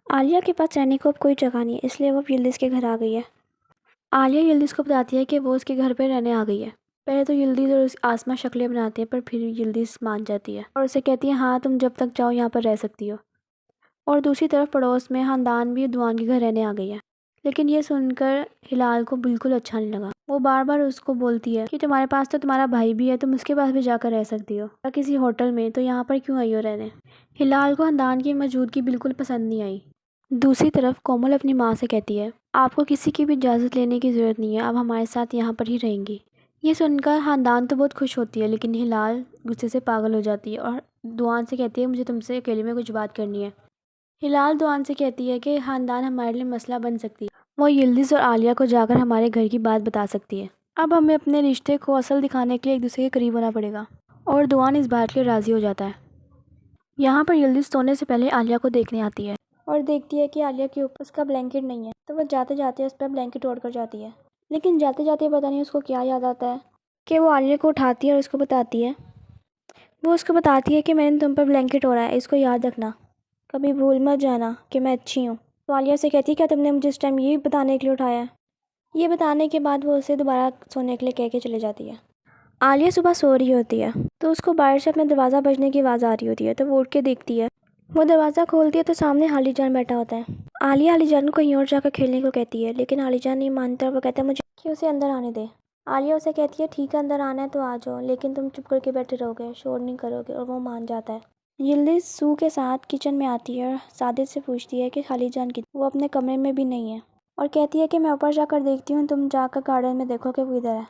आलिया के पास रहने को अब कोई जगह नहीं है, इसलिए वो अब यिल्दिज़ के घर आ गई है। आलिया यिल्दिज़ को बताती है कि वो उसके घर पे रहने आ गई है। पहले तो यिल्दिज़ और आसमा शक्लें बनाती है, पर फिर यिल्दिज़ मान जाती है और उसे कहती है हाँ तुम जब तक चाहो यहाँ पर रह सकती हो। और दूसरी तरफ पड़ोस में खानदान भी दुआन के घर रहने आ गई है। लेकिन ये सुनकर हिलाल को बिल्कुल अच्छा नहीं लगा। वो बार बार उसको बोलती है कि तुम्हारे पास तो तुम्हारा भाई भी है, तुम उसके पास भी जाकर रह सकती हो या किसी होटल में, तो यहाँ पर क्यों आई हो रहने। हिलाल को खानदान की मौजूदगी बिल्कुल पसंद नहीं आई। दूसरी तरफ कोमल अपनी माँ से कहती है आपको किसी की भी इजाज़त लेने की ज़रूरत नहीं है, आप हमारे साथ यहाँ पर ही रहेंगी। ये सुनकर खानदान तो बहुत खुश होती है, लेकिन हिलाल गुस्से से पागल हो जाती है और दुआन से कहती है मुझे तुमसे अकेले में कुछ बात करनी है। हिलाल दुआन से कहती है कि खानदान हमारे लिए मसला बन सकती है, वो यिल्दिज़ और आलिया को जाकर हमारे घर की बात बता सकती है। अब हमें अपने रिश्ते को असल दिखाने के लिए एक दूसरे के करीब होना पड़ेगा। और दुआन इस बात के लिए राज़ी हो जाता है। यहाँ पर यिल्दिज़ सोने से पहले आलिया को देखने आती है और देखती है कि आलिया के ऊपर उसका ब्लैंकेट नहीं है, तो वह जाते जाते उस पर ब्लैंकेट ओढ़ कर जाती है। लेकिन जाते जाते पता नहीं उसको क्या याद आता है कि वो आलिया को उठाती है और उसको बताती है कि मैंने तुम पर ब्लैंकेट ओढ़ा है, इसको याद रखना, कभी भूल मत जाना कि मैं अच्छी हूँ। तो आलिया से कहती है क्या तुमने मुझे इस टाइम यही बताने के लिए उठाया है। ये बताने के बाद वो उसे दोबारा सोने के लिए कह के चली जाती है। आलिया सुबह सो रही होती है तो उसको बाहर से अपना दरवाज़ा बजने की आवाज़ आ रही होती है, तो वो उठ के देखती है। वो दरवाज़ा खोलती है तो सामने हाली जान बैठा होता है। आलिया हाली जान को कहीं और जाकर खेलने को कहती है, लेकिन हाली जान नहीं मानता। वो कहता है मुझे कि उसे अंदर आने दे। आलिया उसे कहती है ठीक है अंदर आना है तो आ जाओ, लेकिन तुम चुप करके बैठे रहोगे, शोर नहीं करोगे, और वो मान जाता है। यिल्दिज़ सू के साथ किचन में आती है और सादिद से पूछती है कि खाली जान की वो अपने कमरे में भी नहीं है, और कहती है कि मैं ऊपर जाकर देखती हूँ, तुम जाकर गार्डन में देखो कि वो इधर है।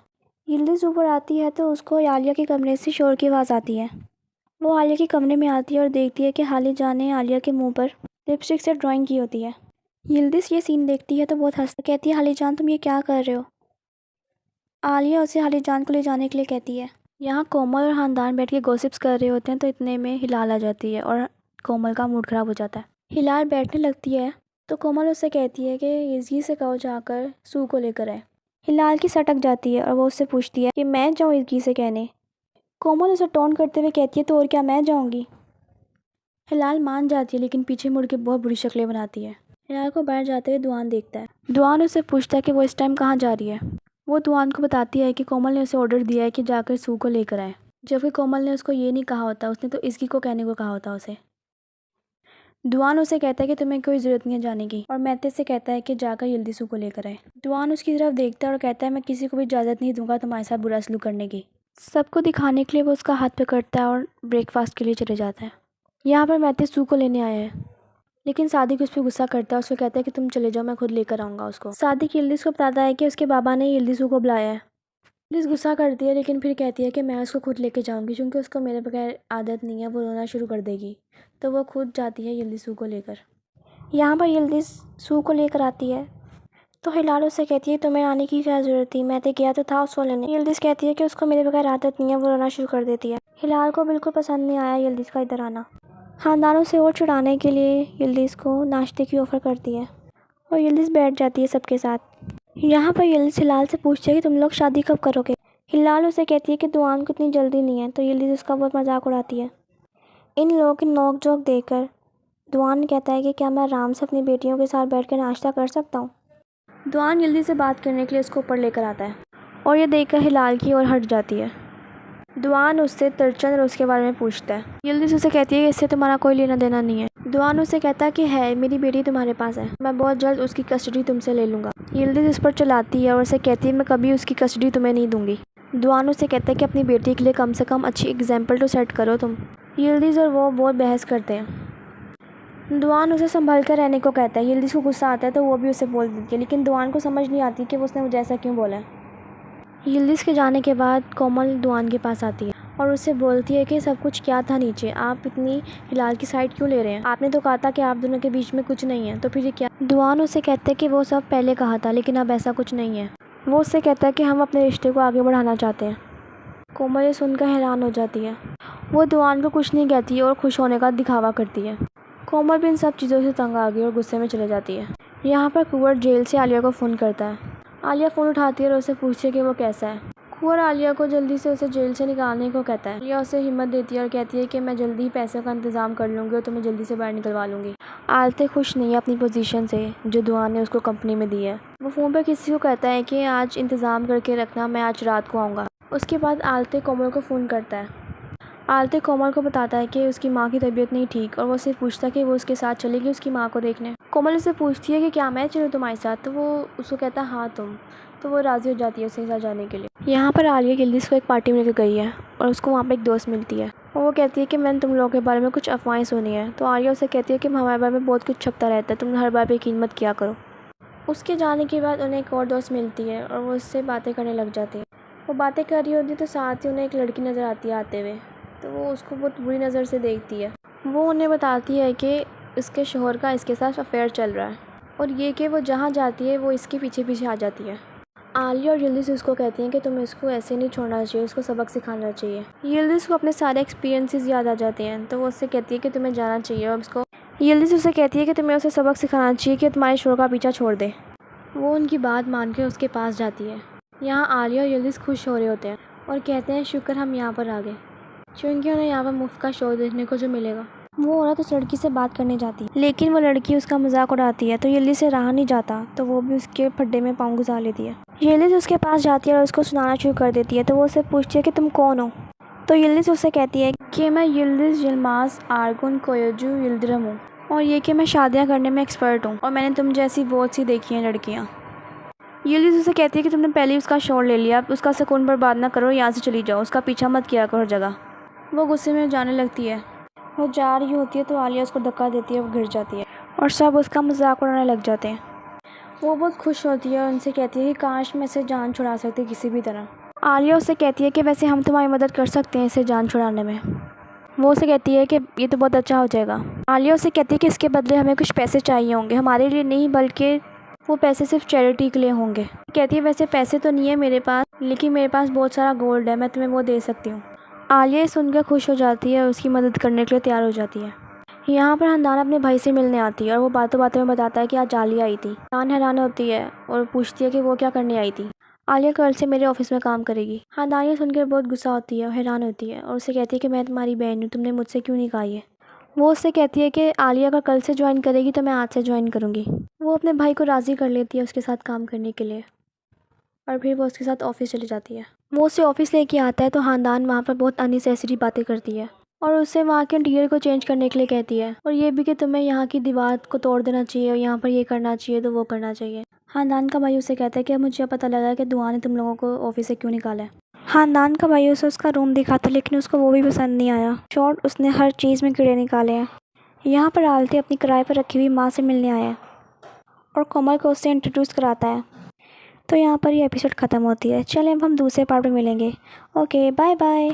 यिल्दिज़ ऊपर आती है तो उसको आलिया के कमरे से शोर की आवाज़ आती है। वो आलिया के कमरे में आती है और देखती है कि हाली जान ने आलिया के मुंह पर लिपस्टिक से ड्राइंग की होती है। यिल्दिज़ ये सीन देखती है तो बहुत हंसती कहती है हाली जान तुम ये क्या कर रहे हो। आलिया उसे हाली जान को ले जाने के लिए कहती है। यहाँ कोमल और खानदान बैठ के गॉसिप्स कर रहे होते हैं, तो इतने में हिलाल आ जाती है और कोमल का मूड ख़राब हो जाता है। हिलाल बैठने लगती है तो कोमल उससे कहती है कि इज़गी से कहो जाकर सू को लेकर आए। हिलाल की सटक जाती है और वो उससे पूछती है कि मैं जाऊँ इज़गी से कहने। कोमल उसे टोन करते हुए कहती है तो और क्या, मैं जाऊँगी। हिलाल मान जाती है, लेकिन पीछे मुड़ के बहुत बुरी शक्लें बनाती है। हिलाल को बाहर जाते हुए दुआन देखता है। दुआन उससे पूछता है कि वो इस टाइम कहाँ जा रही है। वो दुआन को बताती है कि कोमल ने उसे ऑर्डर दिया है कि जाकर सू को लेकर आए, जबकि कोमल ने उसको ये नहीं कहा होता, उसने तो इसकी को कहने को कहा होता उसे। दुआन उसे कहता है कि तुम्हें कोई ज़रूरत नहीं है जाने की, और मैते से कहता है कि जाकर यिल्दिज़ सू को लेकर आए। दुआन उसकी तरफ देखता है और कहता है मैं किसी को भी इजाज़त नहीं दूंगा तुम्हारे साथ बुरा सलूक करने की। सबको दिखाने के लिए वो उसका हाथ पकड़ता है और ब्रेकफास्ट के लिए चले जाता है। यहाँ पर मैते सू को लेने आया है, लेकिन सादिक उस पर गुस्सा करता है। उसको कहता है कि तुम चले जाओ, मैं खुद लेकर आऊँगा उसको। सादिक यिल्दिज़ को बताता है कि उसके बाबा ने यिल्दिज़ को बुलाया है। यिल्दिज़ गुस्सा करती है, लेकिन फिर कहती है कि मैं उसको खुद लेके जाऊँगी, क्योंकि उसको मेरे बगैर आदत नहीं है, वो रोना शुरू कर देगी। तो वो खुद जाती है यिल्दिज़ को लेकर। यहाँ पर यिल्दिज़ सू को लेकर आती है तो हिलाल उससे कहती है तुम्हें आने की क्या ज़रूरत थी, मैं तो गया तो था उसको लेने। यिल्दिज़ कहती है कि उसको मेरे बगैर आदत नहीं है, वो रोना शुरू कर देती है। हिलाल को बिल्कुल पसंद नहीं आया यिल्दिज़ का इधर आना। खानदानों से और छुड़ाने के लिए यिल्दिज़ को नाश्ते की ऑफ़र करती है और यिल्दिज़ बैठ जाती है सबके साथ। यहाँ पर यिल्दिज़ हिलाल से पूछती है कि तुम लोग शादी कब करोगे। हिलाल उसे कहती है कि दुआन को इतनी जल्दी नहीं है, तो यिल्दिज़ उसका बहुत मजाक उड़ाती है। इन लोगों की नोक झोंक देखकर दुआन कहता है कि क्या मैं आराम से अपनी बेटियों के साथ बैठ कर नाश्ता कर सकता हूँ। दुआन यिल्दिज़ से बात करने के लिए उसको ऊपर लेकर आता है और ये देखकर हिलाल की ओर हट जाती है। दुआन उससे तरचंद और उसके बारे में पूछता है। यिल्दिज़ उसे कहती है कि इससे तुम्हारा कोई लेना देना नहीं है। दुआन उससे कहता है कि है, मेरी बेटी तुम्हारे पास है, मैं बहुत जल्द उसकी कस्टडी तुमसे ले लूँगा। यिल्दिज़ उस पर चलाती है और उसे कहती है मैं कभी उसकी कस्टडी तुम्हें नहीं दूँगी। दुआन उसे कहता है कि अपनी बेटी के लिए कम से कम अच्छी एग्जाम्पल तो सेट करो तुम। यिल्दिज़ और वो बहुत बहस करते हैं। दुआन उसे संभल कर रहने को कहता है। यिल्दिज़ को गुस्सा आता है तो वो भी उसे बोल देती है, लेकिन दुआन को समझ नहीं आती कि उसने मुझे ऐसा क्यों बोला है। यिल्दिज़ के जाने के बाद कोमल दुआन के पास आती है और उससे बोलती है कि सब कुछ क्या था नीचे, आप इतनी हिलाल की साइड क्यों ले रहे हैं, आपने तो कहा था कि आप दोनों के बीच में कुछ नहीं है, तो फिर ये क्या। दुआन उससे कहते हैं कि वो सब पहले कहा था, लेकिन अब ऐसा कुछ नहीं है। वो उससे कहता है कि हम अपने रिश्ते को आगे बढ़ाना चाहते हैं। कोमल ये सुनकर हैरान हो जाती है। वो दुआन को कुछ नहीं कहती और खुश होने का दिखावा करती है। कोमल भी इन सब चीज़ों से तंग आ गई और गुस्से में चले जाती है। यहाँ पर कुंवर जेल से आलिया को फ़ोन करता है। आलिया फ़ोन उठाती है और उससे पूछती है कि वो कैसा है। वो और आलिया को जल्दी से उसे जेल से निकालने को कहता है। आलिया उसे हिम्मत देती है और कहती है कि मैं जल्दी ही पैसों का इंतज़ाम कर लूँगी और तुम्हें जल्दी से बाहर निकलवा लूँगी। आलते खुश नहीं है अपनी पोजीशन से जो दुआ ने उसको कंपनी में दी है। वो फ़ोन पर किसी को कहता है कि आज इंतज़ाम करके रखना, मैं आज रात को आऊँगा। उसके बाद आलते कोमल को फ़ोन करता है। आलते कोमल को बताता है कि उसकी माँ की तबीयत नहीं ठीक और वो उससे पूछता है कि वो उसके साथ चलेगी उसकी माँ को देखने। कोमल उससे पूछती है कि क्या मैं चलूँ तुम्हारे साथ, तो वो उसको कहता है हाँ तुम, तो वो राज़ी हो जाती है उसके साथ जाने के लिए। यहाँ पर आलिया यिल्दिज़ को एक पार्टी में लेकर गई है और उसको वहाँ पर एक दोस्त मिलती है और वो कहती है कि मैंने तुम लोगों के बारे में कुछ अफवाहें सुनी है। तो आलिया उसे कहती है कि हमारे बारे में बहुत कुछ छपता रहता है, तुम हर बार पर यकीन मत किया करो। उसके जाने के बाद उन्हें एक और दोस्त मिलती है और वो उससे बातें करने लग जाती है। वो बातें कर रही होती है तो साथ ही उन्हें एक लड़की नज़र आती है आते हुए, तो वो उसको बहुत बुरी नज़र से देखती है। वो उन्हें बताती है कि उसके शोहर का इसके साथ अफेयर चल रहा है और ये कि वो जहाँ जाती है वो इसके पीछे पीछे आ जाती है। आलिया और यिल्दिज़ उसको कहती हैं कि तुम्हें इसको ऐसे नहीं छोड़ना चाहिए, उसको सबक सिखाना चाहिए। यिल्दिज़ को अपने सारे एक्सपीरियंसेस याद आ जाते हैं, तो वो उससे कहती है कि तुम्हें जाना चाहिए और उसको यिल्दिज़ उससे कहती है कि तुम्हें उसे सबक सिखाना चाहिए कि तुम्हारे शोहर का पीछा छोड़ दे। वो उनकी बात मानकर उसके पास जाती है। यहाँ आलिया और यिल्दिज़ खुश हो रहे होते हैं और कहते हैं शुक्र हम यहाँ पर आ गए, क्योंकि उन्हें यहाँ पर मुफ्त का शो देखने को जो मिलेगा। वो औरत उस लड़की से बात करने जाती है, लेकिन वो लड़की उसका मजाक उड़ाती है, तो यिल्दिज़ से रहा नहीं जाता, तो वो भी उसके फड्डे में पाँव घुसा लेती है। यिल्दिज़ उसके पास जाती है और उसको सुनाना शुरू कर देती है, तो वो उससे पूछती है कि तुम कौन हो। तो यिल्दिज़ उससे कहती है कि मैं यिल्दिज़ यिल्माज़ आर्गुन कोयोजू यिल्दिरम हूँ और ये कि मैं शादियाँ करने में एक्सपर्ट हूँ और मैंने तुम जैसी बहुत सी देखी हैं लड़कियाँ। यिल्दिज़ उसे कहती है कि तुमने पहले ही उसका शोर ले लिया, अब उसका सुकून बर्बाद ना करो, यहाँ से चली जाओ, उसका पीछा मत किया करो हर जगह। वो गुस्से में जाने लगती है। वो जा रही होती है तो आलिया उसको धक्का देती है, वो गिर जाती है और सब उसका मजाक उड़ाने लग जाते हैं। वो बहुत खुश होती है और उनसे कहती है कि काश मैं इसे जान छुड़ा सकती किसी भी तरह। आलिया उससे कहती है कि वैसे हम तुम्हारी मदद कर सकते हैं इसे जान छुड़ाने में। वो उसे कहती है कि ये तो बहुत अच्छा हो जाएगा। आलिया उसे कहती है कि इसके बदले हमें कुछ पैसे चाहिए होंगे, हमारे लिए नहीं बल्कि वो पैसे सिर्फ चैरिटी के लिए होंगे। कहती है वैसे पैसे तो नहीं है मेरे पास, लेकिन मेरे पास बहुत सारा गोल्ड है, मैं तुम्हें वो दे सकती हूँ। आलिया सुनकर खुश हो जाती है और उसकी मदद करने के लिए तैयार हो जाती है। यहाँ पर हंदान अपने भाई से मिलने आती है और वो बातों बातों में बताता है कि आज आलिया आई थी। हंदान हैरान होती है और पूछती है कि वो क्या करने आई थी। आलिया कल से मेरे ऑफिस में काम करेगी। हंदान ये सुनकर बहुत गुस्सा होती है और हैरान होती है और उसे कहती है कि मैं तुम्हारी बहन हूँ, तुमने मुझसे क्यों नहीं कहा ये। वो उससे कहती है कि आलिया अगर कल से ज्वाइन करेगी तो मैं आज से ज्वाइन करूँगी। वो अपने भाई को राज़ी कर लेती है उसके साथ काम करने के लिए और फिर वो उसके साथ ऑफिस चली जाती है। वो उसे ऑफिस लेके आता है तो खानदान वहाँ पर बहुत अननेसेसरी बातें करती है और उससे वहाँ के इंटीरियर को चेंज करने के लिए कहती है और ये भी कि तुम्हें यहाँ की दीवार को तोड़ देना चाहिए और यहाँ पर ये करना चाहिए तो वो करना चाहिए। खानदान का भाई उसे कहता है कि मुझे पता लगा है कि दुआ ने तुम लोगों को ऑफिस से क्यों निकाला है। खानदान का भाई उसे उसका रूम दिखाता लेकिन उसको वो भी पसंद नहीं आया। शॉर्ट उसने हर चीज़ में कीड़े निकाले हैं। यहाँ पर आलते अपनी किराए पर रखी हुई माँ से मिलने आया है और कोमल को उससे इंट्रोड्यूस कराता है। तो यहाँ पर ये एपिसोड ख़त्म होती है। चलें अब हम दूसरे पार्ट में मिलेंगे। Okay bye bye.